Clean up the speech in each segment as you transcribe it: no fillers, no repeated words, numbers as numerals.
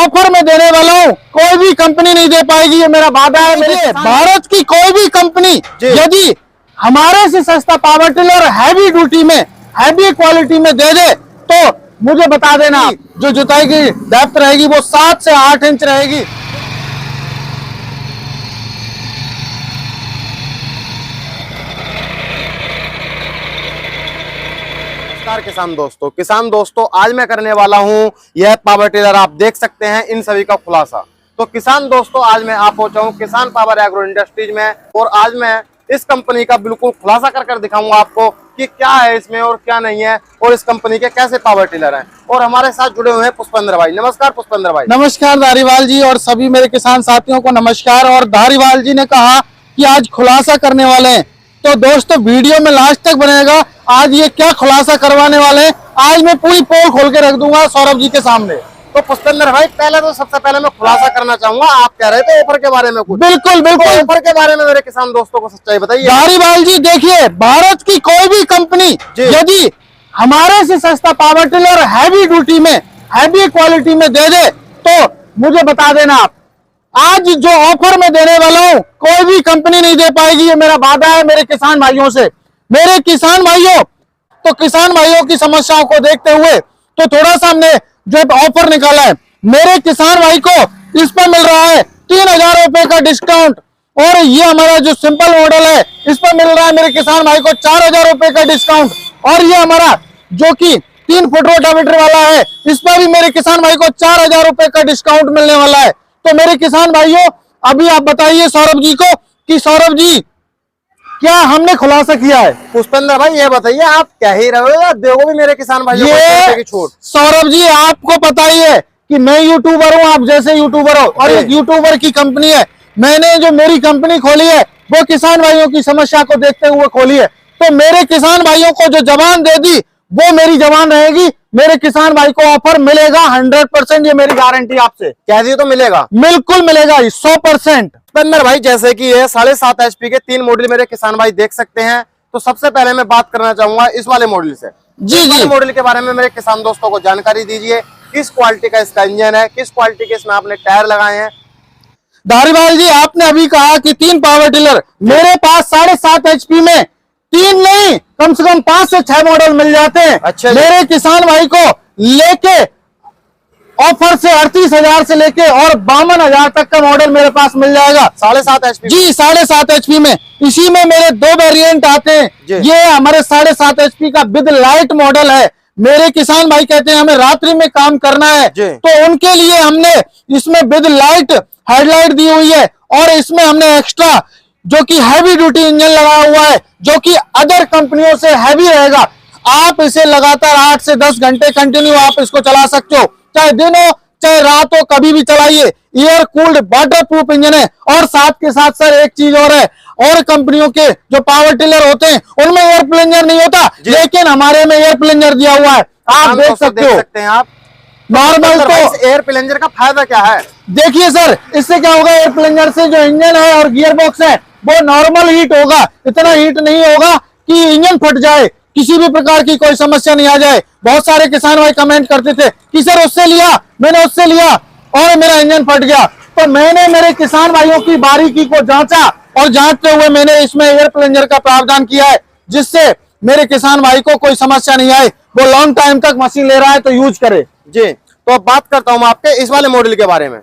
Offer में देने वाला हूँ, कोई भी कंपनी नहीं दे पाएगी, ये मेरा वादा है। मेरे भारत की कोई भी कंपनी यदि हमारे से सस्ता पावर टिलर हैवी ड्यूटी में, हैवी क्वालिटी में दे दे तो मुझे बता देना। जो जुताई की डेप्थ रहेगी वो 7 से 8 इंच रहेगी। किसान दोस्तों आज मैं करने वाला हूं यह पावर टिलर, आप देख सकते हैं इन सभी का खुलासा। तो किसान दोस्तों आज मैं आप पहुंचा हूं किसान पावर एग्रो इंडस्ट्रीज में, और आज मैं इस कंपनी का बिल्कुल खुलासा कर दिखाऊंगा आपको कि क्या है इसमें और क्या नहीं है, और इस कंपनी के कैसे पावर टिलर हैं। और हमारे साथ जुड़े हुए हैं पुष्पेंद्र भाई। नमस्कार पुष्पेंद्र भाई। नमस्कार धारीवाल जी, और सभी मेरे किसान साथियों को नमस्कार। और धारीवाल जी ने कहा कि आज खुलासा करने वाले हैं, तो दोस्तों वीडियो में लास्ट तक बनेगा। आज ये क्या खुलासा करवाने वाले हैं, आज मैं पूरी पोल खोल के रख दूंगा सौरभ जी के सामने। तो पुष्पेंद्र भाई सबसे पहले मैं खुलासा करना चाहूंगा, आप कह रहे थे ऑफर के बारे में कुछ। बिल्कुल बिल्कुल, ऑफर के बारे में मेरे किसान दोस्तों को सच्चाई बताइए। धारीवाल जी देखिए, भारत की कोई भी कंपनी यदि हमारे से सस्ता पावर टिलर हैवी ड्यूटी में, हैवी क्वालिटी में दे दे तो मुझे बता देना आप। आज जो ऑफर में देने वाला हूं, कोई भी कंपनी नहीं दे पाएगी, ये मेरा वादा है मेरे किसान भाइयों से। मेरे किसान भाइयों, तो किसान भाइयों की समस्याओं को देखते हुए तो थोड़ा सा हमने जो ऑफर निकाला है, मेरे किसान भाई को इस पर मिल रहा है 3000 रुपए का डिस्काउंट। और ये हमारा जो सिंपल मॉडल है इस पर मिल रहा है मेरे किसान भाई को 4000 रुपए का डिस्काउंट। और ये हमारा जो कि 3 फुट रोटावेटर वाला है, इस पर भी मेरे किसान भाई को 4000 रुपए का डिस्काउंट मिलने वाला है। तो मेरे किसान भाइयों अभी आप बताइए सौरभ जी को कि सौरभ जी क्या हमने खुलासा किया है। पुष्पेंद्र भाई ये बताइए, आप कह ही रहे हो या देखो भी मेरे किसान भाइयों को छूट। सौरभ जी आपको पता ही है कि मैं यूट्यूबर हूं, आप जैसे यूट्यूबर हो, और एक यूट्यूबर की कंपनी है। मैंने जो मेरी कंपनी खोली है वो किसान भाइयों की समस्या को देखते हुए खोली है। तो मेरे किसान भाइयों को जो जबान दे दी वो मेरी जबान रहेगी। मेरे किसान भाई को ऑफर मिलेगा 100%, ये मेरी गारंटी आपसे। कह दी तो मिलेगा, बिल्कुल मिलेगा 100%। पुष्पेंद्र भाई जैसे कि ये 7.5 HP के 3 मॉडल मेरे किसान भाई देख सकते हैं, तो सबसे पहले मैं बात करना चाहूंगा इस वाले मॉडल से। जी मॉडल के बारे में मेरे किसान दोस्तों को जानकारी दीजिए। किस क्वालिटी का इसका इंजन है, किस क्वालिटी के इसमें आपने टायर लगाए हैं। धारीवाल जी आपने अभी कहा कि 3 पावर टिलर, मेरे पास 7.5 HP में 3 नहीं कम से कम 5 से 6 मॉडल मिल जाते हैं। अच्छा मेरे किसान भाई को लेके ऑफर से 38,000 से लेके और 52,000 तक का मॉडल मेरे पास मिल जाएगा 7.5 HP जी। 7.5 HP में इसी में मेरे 2 वेरिएंट आते हैं। ये हमारे 7.5 HP का विद लाइट मॉडल है। मेरे किसान भाई कहते हैं हमें रात्रि में काम करना है, तो उनके लिए हमने इसमें विद लाइट हेडलाइट दी हुई है, और इसमें हमने एक्स्ट्रा जो कि हैवी ड्यूटी इंजन लगाया हुआ है, जो कि अदर कंपनियों से हैवी रहेगा। आप इसे लगातार 8 से 10 घंटे कंटिन्यू आप इसको चला सकते हो, चाहे दिन हो चाहे रात हो, कभी भी चलाइए। Air cooled water proof engine है। और साथ के साथ सर एक चीज और है, और कंपनियों के जो पावर टिलर होते हैं उनमें एयर प्लेंजर नहीं होता, लेकिन हमारे में एयर प्लेंजर दिया हुआ है। आप देख सकते हैं आप नॉर्मल। तो एयर प्लेंजर का फायदा क्या है? देखिए सर, इससे क्या होगा, एयर प्लेंजर से जो इंजन है और गियर बॉक्स है वो नॉर्मल हीट होगा, इतना हीट नहीं होगा कि इंजन फट जाए, किसी भी प्रकार की कोई समस्या नहीं आ जाए। बहुत सारे किसान भाई कमेंट करते थे कि सर उससे लिया, मैंने उससे लिया और मेरा इंजन फट गया। तो मैंने मेरे किसान भाइयों की बारीकी को जांचा, और जांचते हुए मैंने इसमें एयर प्लेंजर का प्रावधान किया है, जिससे मेरे किसान भाई को कोई समस्या नहीं आए, वो लॉन्ग टाइम तक मशीन ले रहा है तो यूज करे जी। तो अब बात करता हूं आपके इस वाले मॉडल के बारे में।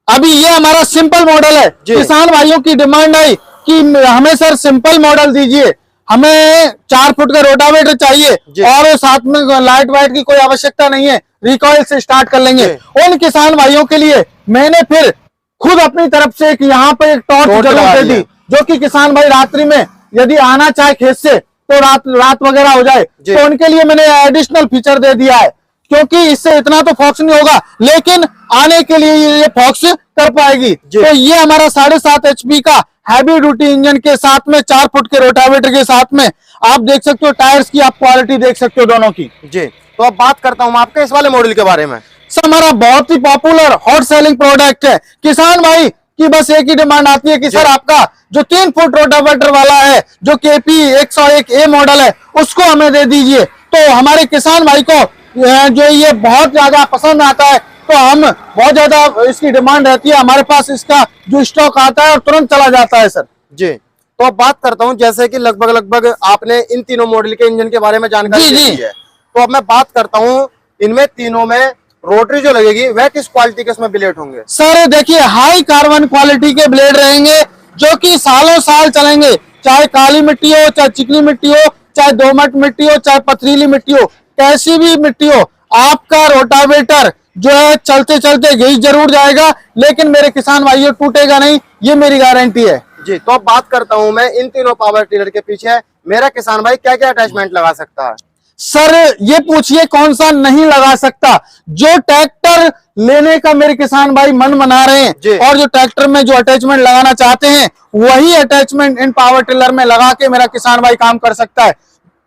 अभी ये हमारा सिंपल मॉडल है। किसान भाइयों की डिमांड आई कि हमें सर सिंपल मॉडल दीजिए, हमें 4 फुट का रोटावेटर चाहिए और साथ में लाइट वाइट की कोई आवश्यकता नहीं है, रिकॉइल से स्टार्ट कर लेंगे। उन किसान भाइयों के लिए मैंने फिर खुद अपनी तरफ से यहाँ पे एक टॉर्च जरूर दे दी, जो कि किसान भाई रात्रि में यदि आना चाहे खेत से तो रात वगैरह हो जाए, तो उनके लिए मैंने एडिशनल फीचर दे दिया है। क्योंकि इससे इतना तो फॉक्स नहीं होगा, लेकिन आने के लिए ये फॉक्स कर पाएगी। तो ये हमारा 7.5 HP का हैवी ड्यूटी इंजन के साथ में 4 फुट के रोटावेटर के साथ में आप देख सकते हो, टायर्स की आप क्वालिटी देख सकते हो दोनों की जी। तो अब बात करता हूं आपके इस वाले मॉडल के बारे में। सर हमारा बहुत ही पॉपुलर हॉट सेलिंग प्रोडक्ट है। किसान भाई की बस एक ही डिमांड आती है कि सर आपका जो 3 फुट रोटावेटर वाला है, जो KP 101A मॉडल है, उसको हमें दे दीजिए। तो हमारे किसान भाई को जो ये बहुत ज्यादा पसंद आता है, तो हम बहुत ज्यादा इसकी डिमांड रहती है, हमारे पास इसका जो स्टॉक आता है और तुरंत चला जाता है सर। जी, तो अब बात करता हूं, जैसे कि लगभग आपने इन तीनों मॉडल के इंजन के बारे में जानकारी दे दी है, तो अब मैं बात करता हूं इनमें तीनों में रोटरी जो लगेगी वह किस क्वालिटी के इसमें ब्लेड होंगे? सर देखिए, हाई कार्बन क्वालिटी के ब्लेड रहेंगे जो कि सालों साल चलेंगे, चाहे काली मिट्टी हो, चाहे चिकनी मिट्टी हो, चाहे दोमट मिट्टी हो, चाहे पथरीली मिट्टी हो, कैसी भी मिट्टी हो, आपका रोटावेटर जो है चलते चलते घिस जरूर जाएगा, लेकिन मेरे किसान भाइयों टूटेगा नहीं, ये मेरी गारंटी है। जी, तो अब बात करता हूं मैं इन तीनों पावर टिलर के पीछे मेरा किसान भाई क्या क्या अटैचमेंट लगा सकता है? सर ये पूछिए कौन सा नहीं लगा सकता। जो ट्रैक्टर लेने का मेरे किसान भाई मन बना रहे हैं और जो ट्रैक्टर में जो अटैचमेंट लगाना चाहते हैं वही अटैचमेंट इन पावर टिलर में लगा के मेरा किसान भाई काम कर सकता है।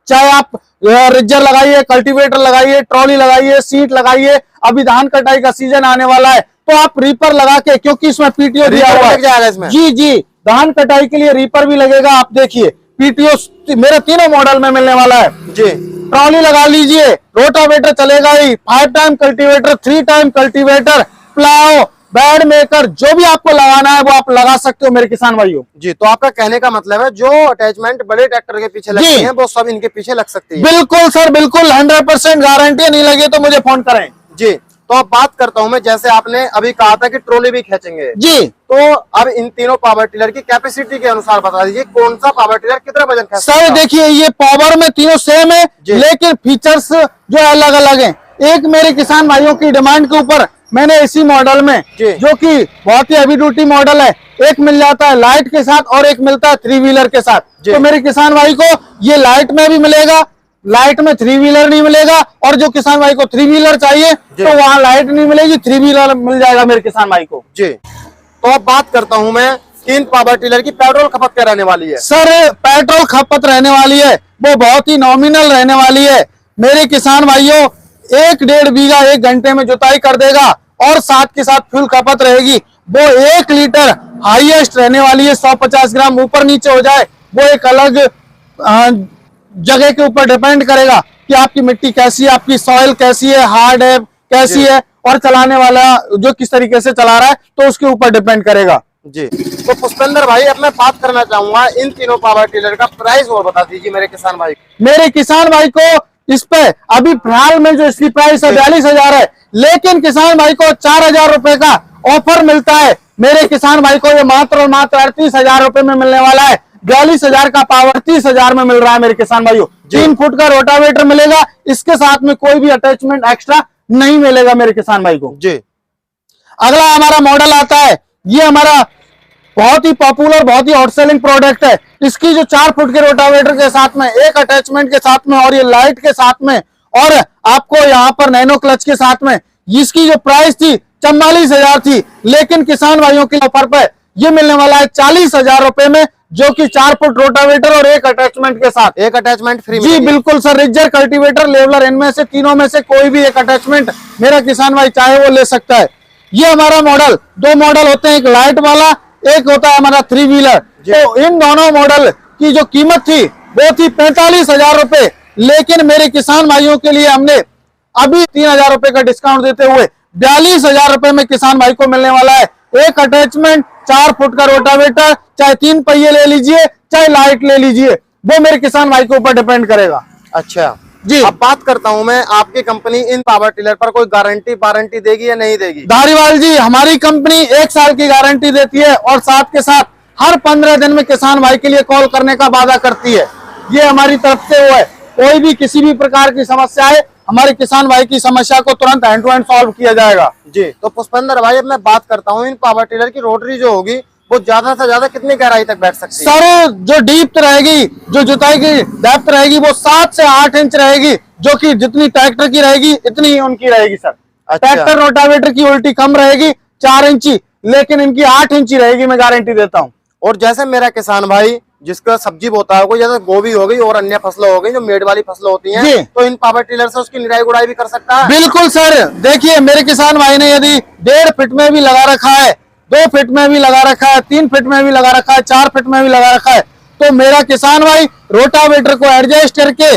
चाहे आप रिजर लगाइए, कल्टीवेटर लगाइए, ट्रॉली लगाइए, सीट लगाइए, अभी धान कटाई का सीजन आने वाला है तो आप रीपर लगा के, क्योंकि इसमें पीटीओ दिया हुआ है। जी जी, धान कटाई के लिए रीपर भी लगेगा। आप देखिए पीटीओ मेरे तीनों मॉडल में मिलने वाला है जी। ट्रॉली लगा लीजिए, रोटावेटर चलेगा ही, 5 time cultivator, 3 time cultivator, plough, bed maker, जो भी आपको लगाना है वो आप लगा सकते हो मेरे किसान भाइयों। जी, तो आपका कहने का मतलब है जो अटैचमेंट बड़े ट्रैक्टर के पीछे लगती हैं वो सब इनके पीछे लग सकती है? बिल्कुल सर, बिल्कुल 100% गारंटी। नहीं लगे तो मुझे फोन करें। जी, तो अब बात करता हूं मैं, जैसे आपने अभी कहा था कि ट्रॉली भी खींचेंगे जी, तो अब इन तीनों पावर टिलर की कैपेसिटी के अनुसार बता दीजिए कौन सा पावर टिलर कितना वजन खींच सकता है? सर देखिए, ये पावर में तीनों सेम है लेकिन फीचर्स जो अलग अलग हैं। एक मेरे किसान भाइयों की डिमांड के ऊपर मैंने इसी मॉडल में, जो कि बहुत ही हेवी ड्यूटी मॉडल है, एक मिल जाता है लाइट के साथ और एक मिलता है 3 व्हीलर के साथ। तो मेरे किसान भाई को ये लाइट में भी मिलेगा, लाइट में 3 व्हीलर नहीं मिलेगा, और जो किसान भाई को 3 व्हीलर चाहिए तो वहां लाइट नहीं मिलेगी, 3 व्हीलर मिल जाएगा मेरे किसान भाई को जी। तो अब बात करता हूं मैं इन पावर टिलर की पेट्रोल खपत क्या रहने वाली है? सर पेट्रोल खपत रहने वाली है वो बहुत ही नॉमिनल रहने वाली है मेरे किसान भाइयों। 1-1.5 बीघा 1 घंटे में जुताई कर देगा और साथ के साथ फ्यूल खपत रहेगी वो 1 लीटर हाईएस्ट रहने वाली है। 150 ग्राम ऊपर नीचे हो जाए वो एक अलग जगह के ऊपर डिपेंड करेगा कि आपकी मिट्टी कैसी है, आपकी सॉइल कैसी है, हार्ड है कैसी है, और चलाने वाला जो किस तरीके से चला रहा है तो उसके ऊपर डिपेंड करेगा जी। तो पुष्पेंद्र भाई, अब मैं बात करना चाहूंगा इन तीनों पावर टिलर का प्राइस और बता दीजिए मेरे किसान भाई। मेरे किसान भाई को इस पे अभी फिलहाल में जो इसकी प्राइस है 42,000 है, लेकिन किसान भाई को 4,000 रुपए का ऑफर मिलता है। मेरे किसान भाई को ये मात्र और मात्र 38,000 रुपए में मिलने वाला है। 42,000 का पावर 30,000 में मिल रहा है मेरे किसान भाइयों। 3 फुट का रोटावेटर मिलेगा, इसके साथ में कोई भी अटैचमेंट एक्स्ट्रा नहीं मिलेगा मेरे किसान भाई को जी। अगला हमारा मॉडल आता है, ये हमारा बहुत ही पॉपुलर, बहुत ही हॉट सेलिंग प्रोडक्ट है। इसकी जो 4 फुट के रोटावेटर के साथ में, एक अटैचमेंट के साथ में और ये लाइट के साथ में, और आपको यहाँ पर नैनो क्लच के साथ में, इसकी जो प्राइस थी 44,000 थी, लेकिन किसान भाइयों के ऑफर पर ये मिलने वाला है 40,000 रुपए में, जो कि 4 फुट रोटावेटर और एक अटैचमेंट के साथ। एक अटैचमेंट फ्री जी बिल्कुल सर, रिजर, कल्टीवेटर, लेवलर, इनमें से तीनों में से कोई भी एक अटैचमेंट मेरा किसान भाई चाहे वो ले सकता है। ये हमारा मॉडल, 2 मॉडल होते हैं, एक लाइट वाला, एक होता है हमारा 3 व्हीलर। तो इन दोनों मॉडल की जो कीमत थी वो थी 45,000 रुपए, लेकिन मेरे किसान भाइयों के लिए हमने अभी 3,000 रुपए का डिस्काउंट देते हुए 42,000 रुपए में किसान भाई को मिलने वाला है। एक अटैचमेंट, 4 फुट का रोटावेटर, चाहे 3 पहिए ले लीजिए चाहे लाइट ले लीजिए, वो मेरे किसान भाई के ऊपर डिपेंड करेगा। अच्छा जी, अब बात करता हूं मैं, आपकी कंपनी इन पावर टिलर पर कोई गारंटी वारंटी देगी या नहीं देगी? धारीवाल जी, हमारी कंपनी 1 साल की गारंटी देती है और साथ के साथ हर 15 दिन में किसान भाई के लिए कॉल करने का वादा करती है। ये हमारी तरफ से वो है, कोई भी किसी भी प्रकार की समस्या है, हमारे किसान भाई की समस्या को तुरंत हैंड टू हैंड सॉल्व किया जाएगा जी। तो पुष्पेंद्र भाई, अब मैं बात करता हूँ इन पावर टिलर की रोटरी जो होगी वो ज्यादा से ज्यादा कितनी गहराई तक बैठ सकती है? सर जो डीप रहेगी, जो जुताई की डेप्थ रहेगी वो 7 से 8 इंच रहेगी, जो कि जितनी ट्रैक्टर की रहेगी इतनी ही उनकी रहेगी सर। अच्छा। ट्रैक्टर रोटावेटर की उल्टी कम रहेगी 4 इंची, लेकिन इनकी 8 इंची रहेगी, मैं गारंटी देता हूँ। और जैसे मेरा किसान भाई जिसका सब्जी होता है, कोई जैसे गोभी हो गई और अन्य फसलें हो गई जो मेड वाली फसलें होती हैं, तो इन पावर टिलर से उसकी निराई गुड़ाई भी कर सकता है? बिल्कुल सर, देखिए मेरे किसान भाई ने यदि 1.5 फीट में भी लगा रखा है, 2 फीट में भी लगा रखा है, 3 फीट में भी लगा रखा है, 4 फीट में भी लगा रखा है, तो मेरा किसान भाई रोटावेटर को एडजस्ट करके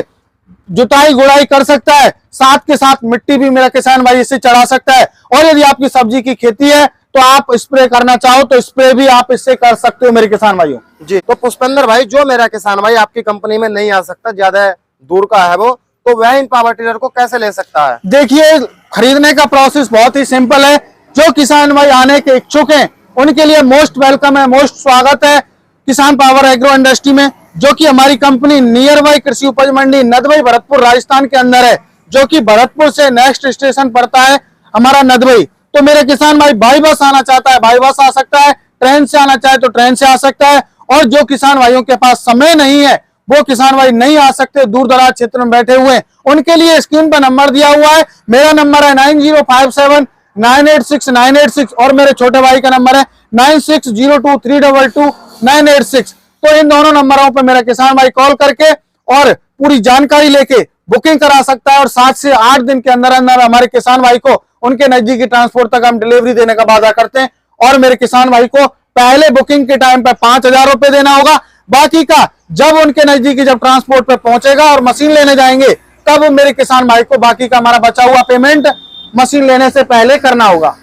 जुताई गुड़ाई कर सकता है, साथ के साथ मिट्टी भी मेरा किसान भाई इससे चढ़ा सकता है। और यदि आपकी सब्जी की खेती है तो आप स्प्रे करना चाहो तो स्प्रे भी आप इससे कर सकते हो मेरे किसान भाइयों। जी, तो पुष्पेंद्र भाई, जो मेरा किसान भाई आपकी कंपनी में नहीं आ सकता, ज्यादा दूर का है वो, तो वह इन पावर टिलर को कैसे ले सकता है? देखिए, खरीदने का प्रोसेस बहुत ही सिंपल है। जो किसान भाई आने के इच्छुक हैं उनके लिए मोस्ट वेलकम है, मोस्ट स्वागत है किसान पावर एग्रो इंडस्ट्री में, जो कि हमारी कंपनी नियर बाई कृषि उपज मंडी नदबई भरतपुर राजस्थान के अंदर है, जो कि भरतपुर से नेक्स्ट स्टेशन पड़ता है हमारा नदबई। तो मेरे किसान भाई बाई बस आना चाहता है बाई बस आ सकता है, ट्रेन से आना चाहे तो ट्रेन से आ सकता है। और जो किसान भाइयों के पास समय नहीं है, वो किसान भाई नहीं आ सकते, दूर दराज क्षेत्र में बैठे हुए, उनके लिए स्क्रीन पर नंबर दिया हुआ है। मेरा नंबर है 9057986986 और मेरे छोटे भाई का नंबर है 9602322986। तो इन दोनों नंबरों पर मेरा किसान भाई कॉल करके और पूरी जानकारी लेके बुकिंग करा सकता है और 7 से 8 दिन के अंदर अंदर हमारे किसान भाई को उनके नजदीकी ट्रांसपोर्ट तक हम डिलीवरी देने का वादा करते हैं। और मेरे किसान भाई को पहले बुकिंग के टाइम पे 5,000 रुपए देना होगा, बाकी का जब उनके नजदीकी जब ट्रांसपोर्ट पे पहुंचेगा और मशीन लेने जाएंगे तब मेरे किसान भाई को बाकी का हमारा बचा हुआ पेमेंट मशीन लेने से पहले करना होगा।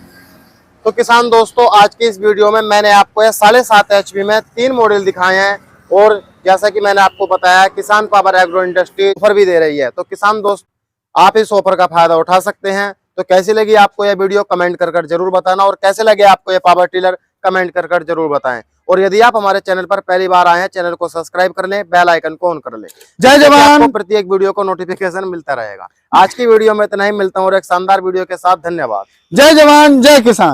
तो किसान दोस्तों, आज की इस वीडियो में मैंने आपको यह 7.5 HP में 3 मॉडल दिखाए हैं और जैसा कि मैंने आपको बताया किसान पावर एग्रो इंडस्ट्री ऑफर भी दे रही है। तो किसान दोस्त, आप इस ऑफर का फायदा उठा सकते हैं। तो कैसी लगी आपको यह वीडियो कमेंट कर जरूर बताना, और कैसे लगे आपको यह पावर टिलर कमेंट कर जरूर बताएं। और यदि आप हमारे चैनल पर पहली बार आए हैं, चैनल को सब्सक्राइब कर लें, बेल आइकन को ऑन कर लें। जय जवान। आपको प्रत्येक वीडियो को नोटिफिकेशन मिलता रहेगा। आज की वीडियो में इतना ही, मिलता हूँ और एक शानदार वीडियो के साथ। धन्यवाद। जय जवान जय किसान।